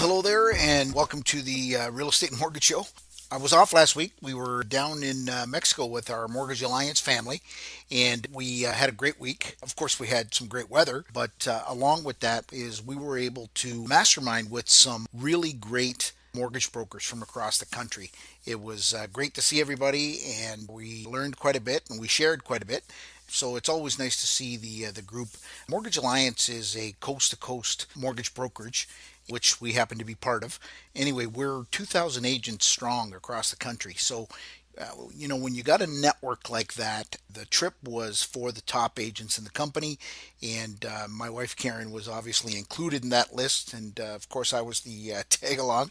Hello there, and welcome to the Real Estate and Mortgage Show. I was off last week. We were down in Mexico with our Mortgage Alliance family, and we had a great week. Of course, we had some great weather, but along with that is we were able to mastermind with some really great mortgage brokers from across the country. It was great to see everybody, and we learned quite a bit, and we shared quite a bit. So it's always nice to see the group. Mortgage Alliance is a coast to coast mortgage brokerage, which we happen to be part of. Anyway, we're 2,000 agents strong across the country. So, when you got a network like that, the trip was for the top agents in the company, and my wife Karen was obviously included in that list, and of course I was the tag along.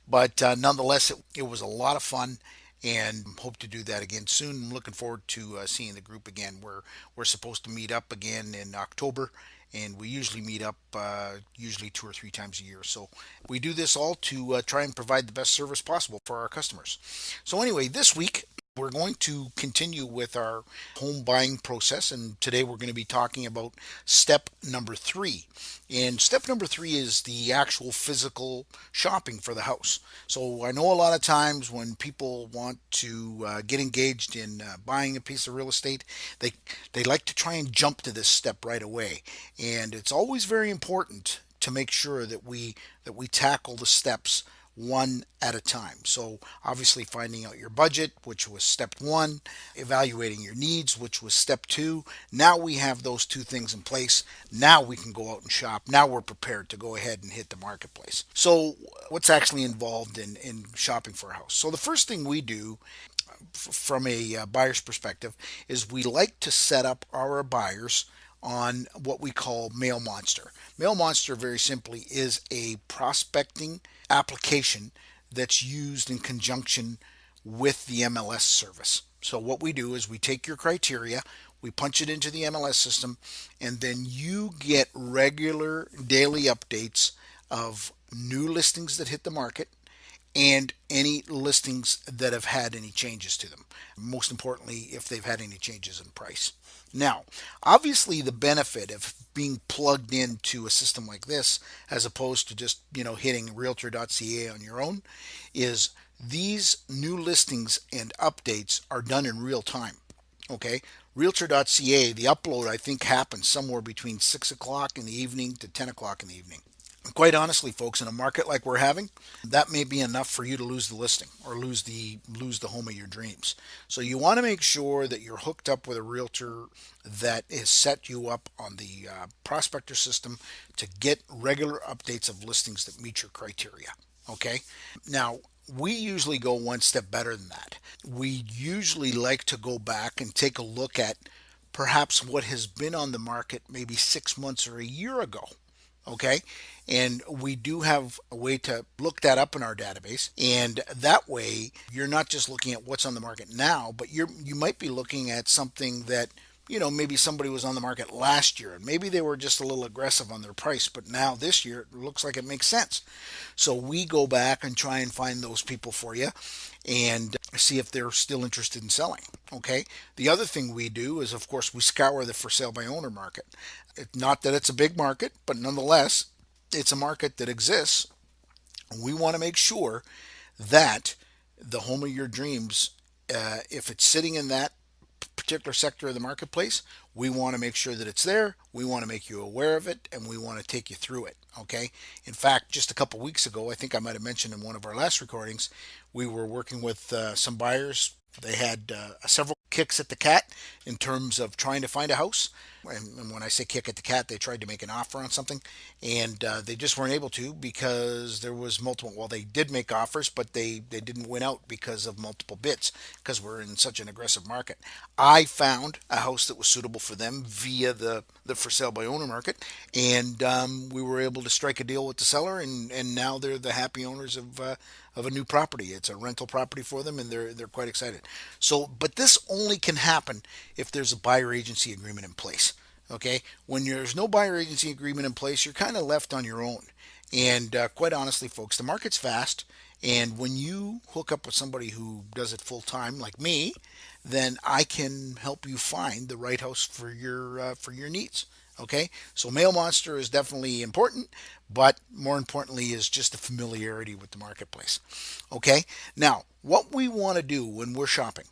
But nonetheless, it was a lot of fun, and hope to do that again soon. I'm looking forward to seeing the group again. We're supposed to meet up again in October, and we usually meet up usually 2 or 3 times a year. So we do this all to try and provide the best service possible for our customers. So anyway, this week we're going to continue with our home buying process, and today we're going to be talking about step number three. And step number three is the actual physical shopping for the house. So I know a lot of times when people want to get engaged in buying a piece of real estate, they they like to try and jump to this step right away, and it's always very important to make sure that we tackle the steps one at a time. So obviously finding out your budget, which was step one, evaluating your needs, which was step two. Now we have those two things in place. Now we can go out and shop. Now we're prepared to go ahead and hit the marketplace. So what's actually involved in shopping for a house? So the first thing we do from a buyer's perspective is we like to set up our buyers on what we call Mail Monster. Mail Monster, very simply, is a prospecting application that's used in conjunction with the MLS service. So what we do is we take your criteria, we punch it into the MLS system, and then you get regular daily updates of new listings that hit the market and any listings that have had any changes to them. Most importantly, if they've had any changes in price. Now, obviously, the benefit of being plugged into a system like this, as opposed to just hitting realtor.ca on your own, is these new listings and updates are done in real time. Okay, realtor.ca, the upload I think happens somewhere between 6 o'clock in the evening to 10 o'clock in the evening. Quite honestly, folks, in a market like we're having, that may be enough for you to lose the listing or lose the home of your dreams. So you want to make sure that you're hooked up with a realtor that has set you up on the prospector system to get regular updates of listings that meet your criteria. Okay. Now, we usually go one step better than that. We usually like to go back and take a look at perhaps what has been on the market maybe 6 months or a year ago. Okay, and we do have a way to look that up in our database, and that way you're not just looking at what's on the market now, but you might be looking at something that maybe somebody was on the market last year and maybe they were just a little aggressive on their price, but now this year it looks like it makes sense. So we go back and try and find those people for you and see if they're still interested in selling. Okay, the other thing we do is, of course, we scour the for sale by owner market. Not that it's a big market, but nonetheless, it's a market that exists. We want to make sure that the home of your dreams, if it's sitting in that particular sector of the marketplace, we want to make sure that it's there. We want to make you aware of it, and we want to take you through it. Okay. In fact, just a couple weeks ago, I think I might have mentioned in one of our last recordings, we were working with some buyers. They had several kicks at the cat in terms of trying to find a house. And when I say kick at the cat, they tried to make an offer on something, and they just weren't able to because there was multiple. Well, they did make offers, but they didn't win out because of multiple bids because we're in such an aggressive market. I found a house that was suitable for them via the for sale by owner market, and we were able to strike a deal with the seller, and now they're the happy owners of a new property. It's a rental property for them, and they're quite excited. So, but this only can happen if there's a buyer agency agreement in place. Okay, when there's no buyer agency agreement in place, you're kind of left on your own. And quite honestly, folks, the market's fast, and when you hook up with somebody who does it full time, like me, then I can help you find the right house for your needs. Okay, so Mail Monster is definitely important, but more importantly is just the familiarity with the marketplace. Okay, now what we want to do when we're shopping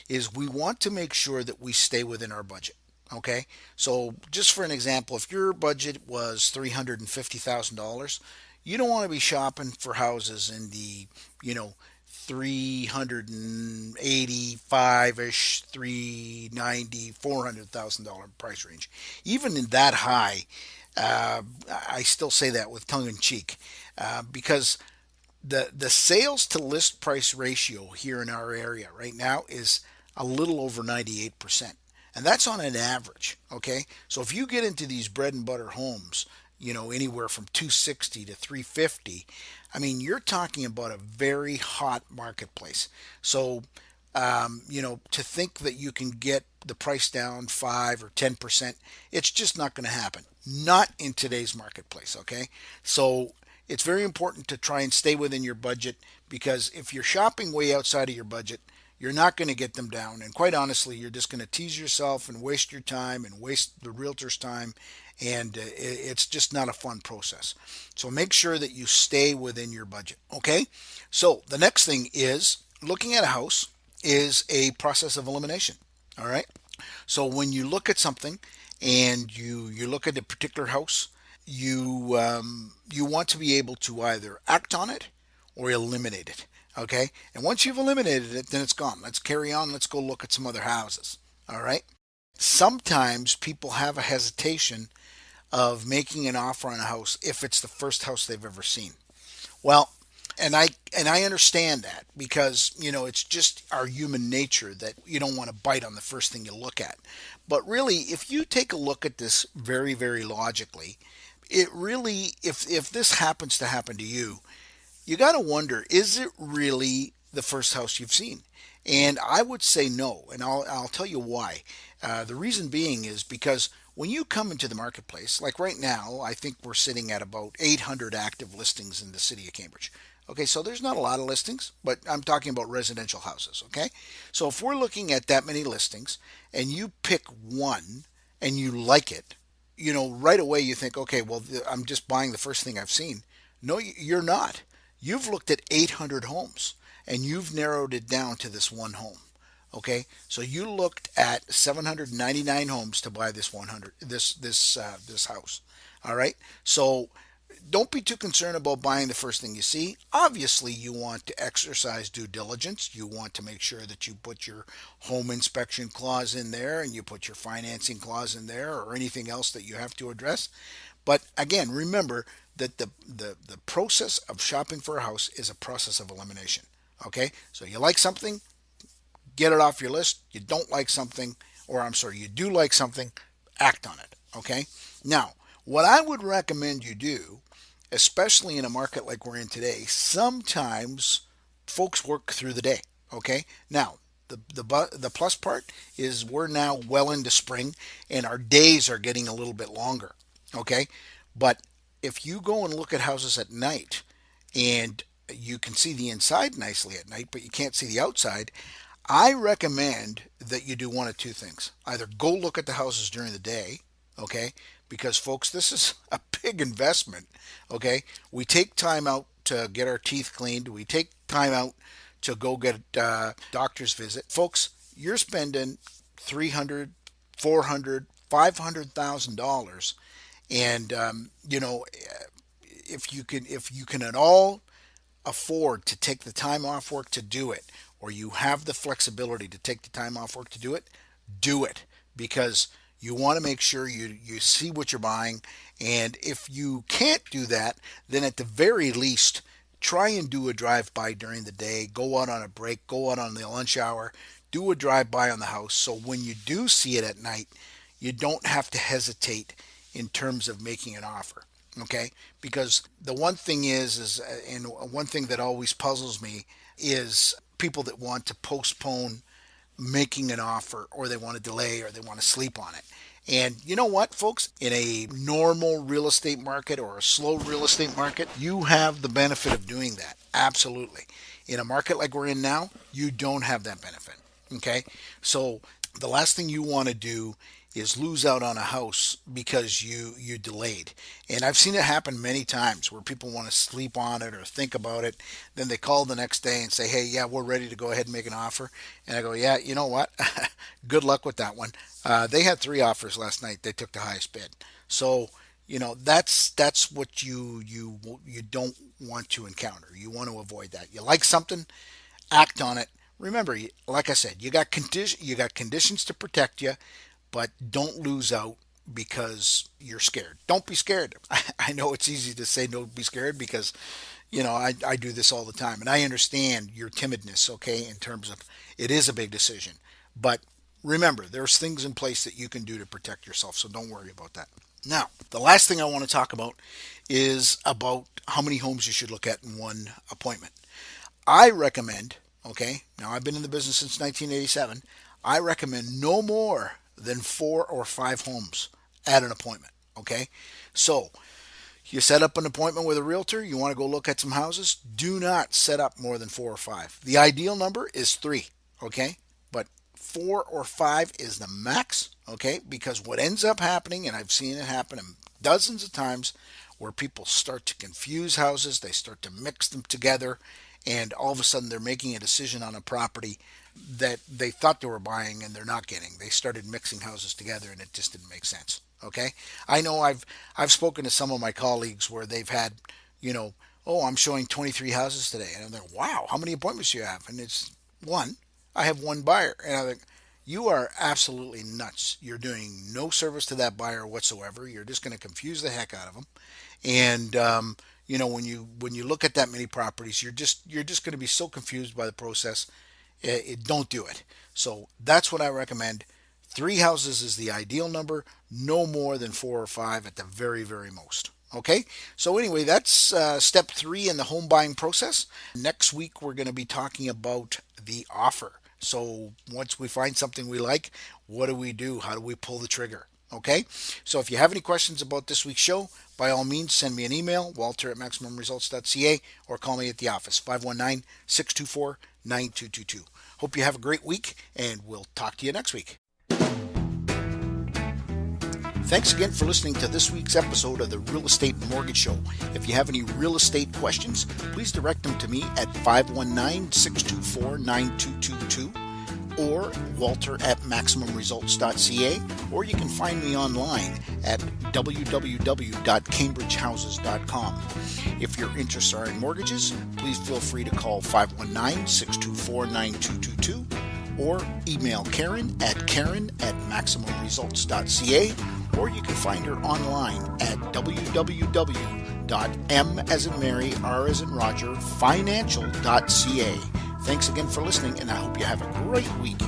is we want to make sure that we stay within our budget. Okay, so just for an example, if your budget was $350,000, you don't want to be shopping for houses in the, you know, 385 ish, 390, $400,000 price range. Even in that high, uh, I still say that with tongue in cheek, because the sales to list price ratio here in our area right now is a little over 98%. And that's on an average, okay? So if you get into these bread and butter homes, anywhere from 260 to 350, I mean, you're talking about a very hot marketplace. So, to think that you can get the price down 5 or 10%, it's just not going to happen. Not in today's marketplace, okay? So, it's very important to try and stay within your budget, because if you're shopping way outside of your budget, you're not going to get them down. And quite honestly, you're just going to tease yourself and waste your time and waste the realtor's time. And it's just not a fun process. So make sure that you stay within your budget. Okay. So the next thing is looking at a house is a process of elimination. All right. So when you look at something and you look at a particular house, you want to be able to either act on it or eliminate it. Okay, and once you've eliminated it, then it's gone. Let's carry on. Let's go look at some other houses. All right. Sometimes people have a hesitation of making an offer on a house if it's the first house they've ever seen. Well, and I understand that, because it's just our human nature that you don't want to bite on the first thing you look at. But really, if you take a look at this very, very logically, it really, if this happens to happen to you, you got to wonder, is it really the first house you've seen? And I would say no, and I'll tell you why. The reason being is because when you come into the marketplace, like right now, I think we're sitting at about 800 active listings in the city of Cambridge. Okay, so there's not a lot of listings, but I'm talking about residential houses. Okay, so if we're looking at that many listings and you pick one and you like it, right away you think, okay, well, I'm just buying the first thing I've seen. No, you're not. You've looked at 800 homes and you've narrowed it down to this one home. Okay, so you looked at 799 homes to buy this house. All right, so don't be too concerned about buying the first thing you see. Obviously, you want to exercise due diligence. You want to make sure that you put your home inspection clause in there and you put your financing clause in there, or anything else that you have to address. But again, remember that the process of shopping for a house is a process of elimination. Okay, so you like something, get it off your list. You don't like something, or I'm sorry, you do like something, act on it. Okay, now what I would recommend you do, especially in a market like we're in today, sometimes folks work through the day. Okay, now the plus part is we're now well into spring and our days are getting a little bit longer. Okay, but if you go and look at houses at night and you can see the inside nicely at night, but you can't see the outside, I recommend that you do one of two things. Either go look at the houses during the day, okay? Because, folks, this is a big investment, okay? We take time out to get our teeth cleaned, we take time out to go get a doctor's visit. Folks, you're spending 300, 400, $500,000, and if you can at all afford to take the time off work to do it, or you have the flexibility to take the time off work to do it, because you want to make sure you see what you're buying. And if you can't do that, then at the very least, try and do a drive by during the day. Go out on a break, go out on the lunch hour, do a drive by on the house, so when you do see it at night, you don't have to hesitate in terms of making an offer. Okay, because the one thing is and one thing that always puzzles me is people that want to postpone making an offer, or they want to delay, or they want to sleep on it. And you know what, folks? In a normal real estate market or a slow real estate market, you have the benefit of doing that. Absolutely. In a market like we're in now, you don't have that benefit. Okay? So the last thing you want to do is lose out on a house because you delayed. And I've seen it happen many times where people want to sleep on it or think about it. Then they call the next day and say, "Hey, yeah, we're ready to go ahead and make an offer." And I go, "Yeah, you know what? Good luck with that one." They had three offers last night. They took the highest bid. So that's what you don't want to encounter. You want to avoid that. You like something, act on it. Remember, like I said, you got conditions to protect you, but don't lose out because you're scared. Don't be scared. I know it's easy to say don't be scared because I do this all the time, and I understand your timidness. Okay, in terms of it is a big decision, but remember there's things in place that you can do to protect yourself. So don't worry about that. Now, the last thing I want to talk about is about how many homes you should look at in one appointment. I recommend, okay, now I've been in the business since 1987. I recommend no more than 4 or 5 homes at an appointment, okay? So, you set up an appointment with a realtor, you want to go look at some houses, do not set up more than 4 or 5. The ideal number is 3, okay? But 4 or 5 is the max, okay? Because what ends up happening, and I've seen it happen dozens of times, where people start to confuse houses, they start to mix them together, and all of a sudden they're making a decision on a property that they thought they were buying and they're not getting. They started mixing houses together and it just didn't make sense. Okay? I know I've spoken to some of my colleagues where they've had, oh, I'm showing 23 houses today. And I'm like, wow, how many appointments do you have? And it's one. I have one buyer. And I'm like, you are absolutely nuts. You're doing no service to that buyer whatsoever. You're just going to confuse the heck out of them. And when you look at that many properties, you're just going to be so confused by the process. Don't do it. So that's what I recommend. 3 houses is the ideal number. No more than 4 or 5 at the very, very most. Okay. So anyway, that's step 3 in the home buying process. Next week we're going to be talking about the offer. So once we find something we like, what do we do? How do we pull the trigger? Okay. So if you have any questions about this week's show, by all means, send me an email, walter@maximumresults.ca, or call me at the office, 519-624-9222. Hope you have a great week, and we'll talk to you next week. Thanks again for listening to this week's episode of the Real Estate Mortgage Show. If you have any real estate questions, please direct them to me at 519-624-9222 or walter@maximumresults.ca, or you can find me online at www.cambridgehouses.com. If your interests are in mortgages, please feel free to call 519-624-9222 or email Karen@maximumresults.ca, or you can find her online at www.m as in Mary, R as in Roger, financial.ca. Thanks again for listening, and I hope you have a great week.